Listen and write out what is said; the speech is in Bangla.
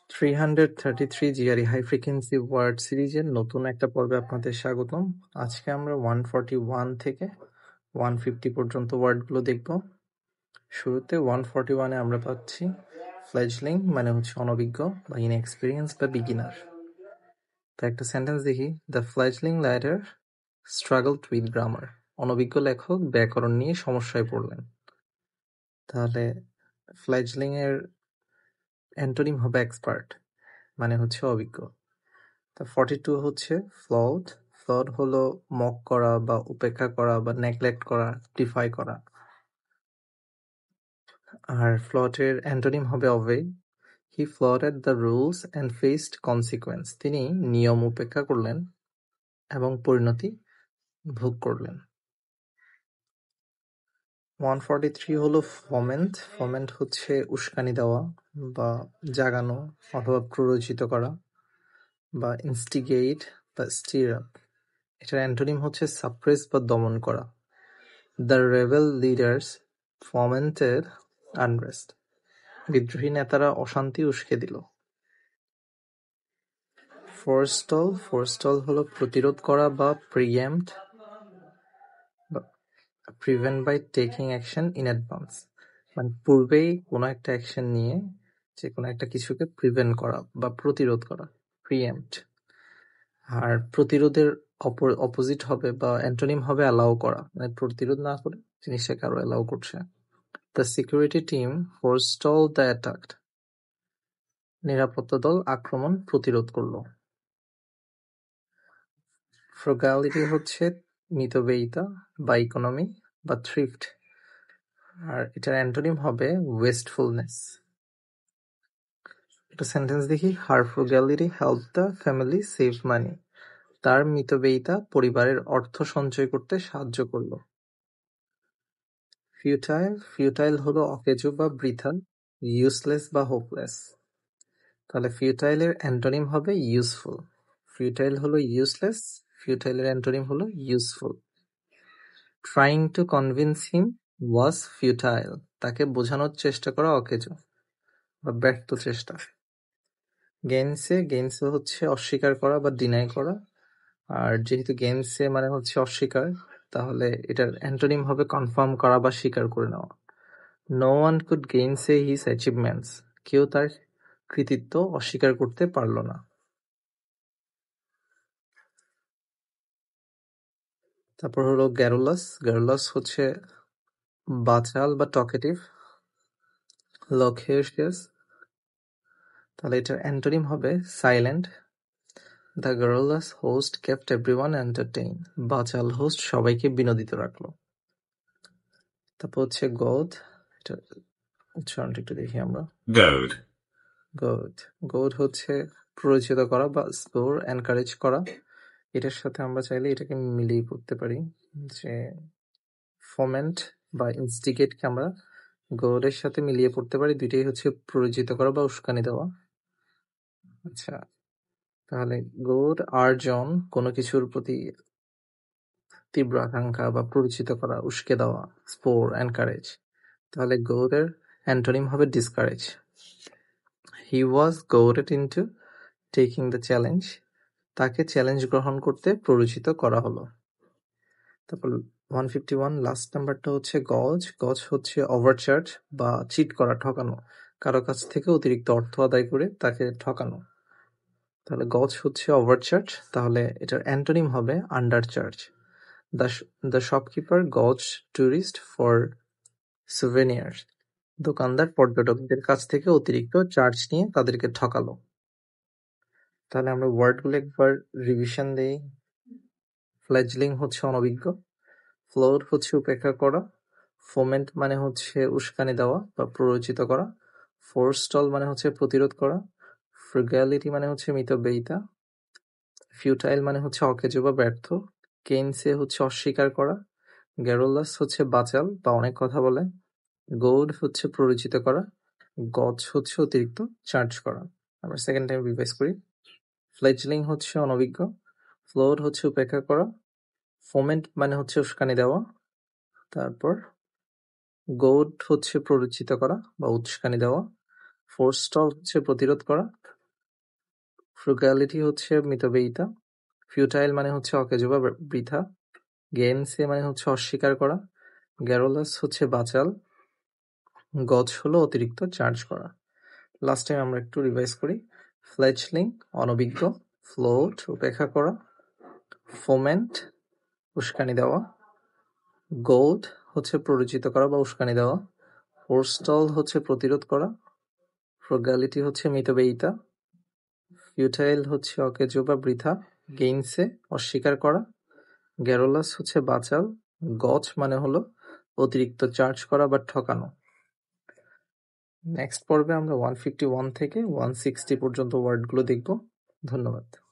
333 জিআরই হাই ফ্রিকোয়েন্সি ওয়ার্ড সিরিজের নতুন একটা পর্বে আপনাদের স্বাগতম। আজকে আমরা 141 থেকে 150 পর্যন্ত ওয়ার্ডগুলো দেখব। শুরুতে 141-এ আমরা পাচ্ছি ফ্লেজলিং মানে হচ্ছে অনভিজ্ঞ বা ইনএক্সপিরিয়েন্স বা বিগিনার। তো একটা সেন্টেন্স দেখি, দ্য ফ্লেজলিং রাইটার স্ট্রাগলড উইথ গ্রামার। অনভিজ্ঞ লেখক ব্যাকরণ নিয়ে সমস্যায় পড়লেন। তাহলে ফ্লেজলিং এর অ্যান্টোনিম হবে এক্সপার্ট, মানে হচ্ছে অভিজ্ঞ। তা 42 হচ্ছে ফ্লড। ফ্লড হলো মক করা বা উপেক্ষা করা বা নেগলেক্ট করা, ডিফাই করা। আর ফ্লডের অ্যান্টোনিম হবে obey. He flouted the rules and faced consequence. তিনি নিয়ম উপেক্ষা করলেন এবং পরিণতি ভোগ করলেন। 143 হলো ফমেন্ট। ফমেন্ট হচ্ছে উস্কানি দেওয়া বা জাগানো অথবা প্ররোচিত করা বা ইনস্টিগেট বা স্টির আপ। এটার অ্যান্টোনিম হচ্ছে সাপ্রেস বা দমন করা। The rebel leaders fomented unrest. বিদ্রোহী নেতারা অশান্তি উস্কে দিল। Forestall. Forestall হলো প্রতিরোধ করা বা preempt বা prevent by taking action in advance. মানে পূর্বেই কোনো একটা অ্যাকশন নিয়ে যে কোনো একটা কিছুকে প্রিভেন্ট করা বা প্রতিরোধ করা, preempt. আর প্রতিরোধের অপোজিট হবে বা অ্যান্টোনিম হবে অ্যালাউ করা, মানে প্রতিরোধ না করে জিনিসটাকে আরো অ্যালাউ করছে। The security team forestalled the attack. নিরাপত্তা দল আক্রমণ প্রতিরোধ করল। ফ্রুগালিটি হচ্ছে মিতব্যয়িতা বা ইকোনমি বা থ্রিফট। আর এটার অ্যান্টোনিম হবে ওয়েস্টফুলনেস। একটা সেন্টেন্স দেখি, her frugality help the family save money. তার মিতব্যয়িতা পরিবারের অর্থ সঞ্চয় করতে সাহায্য করল। ফিউটাইল। ফিউটাইল হলো অকেজো বা বৃথা, ইউজলেস বা হোপলেস। তাহলে ফিউটাইলের অ্যান্টোনিম হবে ইউজফুল। ফিউটাইল হলো ইউজলেস, ফিউটাইলের অ্যান্টোনিম হলো useful. Trying to convince him was futile. তাকে বোঝানোর চেষ্টা করা অকেজো বা ব্যর্থ চেষ্টা। গেইনসে। গেইনসে হচ্ছে অস্বীকার করা বা ডিনাই করা। আর যেহেতু গেইনসে মানে হচ্ছে অস্বীকার, তাহলে এটার অ্যান্টোনিম হবে কনফার্ম করা বা স্বীকার করে নেওয়া। No one could gainsay his achievements. কেউ তার কৃতিত্ব অস্বীকার করতে পারল না। তারপর হলো গ্যারুলাস। গ্যারুলাস হচ্ছে বাচাল বা টকেটিভ, লকেশিয়াস। তাহলে এটার অ্যান্টোনিম হবে silent. The garrulous host kept everyone entertain. বাচাল হোস্ট সবাইকে বিনোদিত রাখলো। তারপর হচ্ছে গোদ। এটা উচ্চারণটা একটু দেখি আমরা। Goad. গোদ। গোদ হচ্ছে প্ররোচিত করা বা স্পোর এনকারেজ করা। এটার সাথে আমরা চাইলে এটাকে মিলিয়ে পড়তে পারি যে ফোমেন্ট বা ইনস্টিগেটকে আমরা গোডের সাথে মিলিয়ে পড়তে পারি। দুইটাই হচ্ছে প্ররোচিত করা বা উস্কানি দেওয়া। আচ্ছা, তাহলে গোড আর্জন কোনো কিছুর প্রতি তীব্র আকাঙ্ক্ষা বা প্ররোচিত করা, উস্কে দেওয়া, স্পোর এনকারেজ। তাহলে গোডের অ্যান্টোনিম হবে discourage. He was goaded into taking the challenge. তাকে চ্যালেঞ্জ গ্রহণ করতে প্ররোচিত করা হলো। তারপর 151 লাস্ট নাম্বারটা হচ্ছে গজ। গজ হচ্ছে ওভারচার্জ বা চিট করা, ঠকানো, কারো কাছ থেকে অতিরিক্ত অর্থ আদায় করে তাকে ঠকানো। তাহলে গজ হচ্ছে ওভারচার্জ, তাহলে এটার অ্যান্টোনিম হবে আন্ডারচার্জ। দ্য শপকিপার গজ টুরিস্ট ফর সুভেনিয়ার্স। দোকানদার পর্যটকদের কাছ থেকে অতিরিক্ত চার্জ নিয়ে তাদেরকে ঠকালো। তাহলে আমরা ওয়ার্ডগুলো একবার রিভিশন দেই। ফ্লেজলিং হচ্ছে অনভিজ্ঞ। ফ্লোর হচ্ছে উপেক্ষা করা। ফোমেন্ট মানে হচ্ছে উস্কানি দেওয়া বা প্ররোচিত করা। ফোরস্টল মানে হচ্ছে প্রতিরোধ করা। ফ্রুগ্যালিটি মানে হচ্ছে মিতব্যয়িতা। ফিউটাইল মানে হচ্ছে অকেজো বা ব্যর্থ। কেইনসে হচ্ছে অস্বীকার করা। গ্যারোলাস হচ্ছে বাচাল বা অনেক কথা বলে। গোড হচ্ছে প্ররোচিত করা। গজ হচ্ছে অতিরিক্ত চার্জ করা। আমরা সেকেন্ড টাইম রিভাইজ করি। ফ্লেজলিং হচ্ছে অনভিজ্ঞ। ফ্লোর হচ্ছে উপেক্ষা করা। ফোমেন্ট মানে হচ্ছে উস্কানি দেওয়া। তারপর গোড হচ্ছে প্ররোচিত করা বা উস্কানি দেওয়া। ফোরস্টল হচ্ছে প্রতিরোধ করা। ফ্রুগালিটি হচ্ছে মিতব্যয়িতা, ফিউটাইল মানে হচ্ছে অকেজো বা বৃথা, গেইনসে মানে হচ্ছে অস্বীকার করা, গ্যারোলাস হচ্ছে বাচাল, গজ হলো অতিরিক্ত চার্জ করা। লাস্ট টাইম আমরা একটু রিভাইজ করি। ফ্লেচলিং অনভিজ্ঞ, ফ্লোট উপেক্ষা করা, ফোমেন্ট উস্কানি দেওয়া, গোড হচ্ছে প্ররোচিত করা বা উস্কানি দেওয়া, ফোরস্টল হচ্ছে প্রতিরোধ করা, ফ্রুগালিটি হচ্ছে মিতব্যয়িতা, ফিউটাইল হচ্ছে অকেজো বা বৃথা, গেইনসে অস্বীকার করা, গ্যারোলাস হচ্ছে বাচাল, গজ মানে হলো অতিরিক্ত চার্জ করা বা ঠকানো। নেক্সট পর্বে আমরা 151 থেকে 160 পর্যন্ত ওয়ার্ডগুলো দেখব। ধন্যবাদ।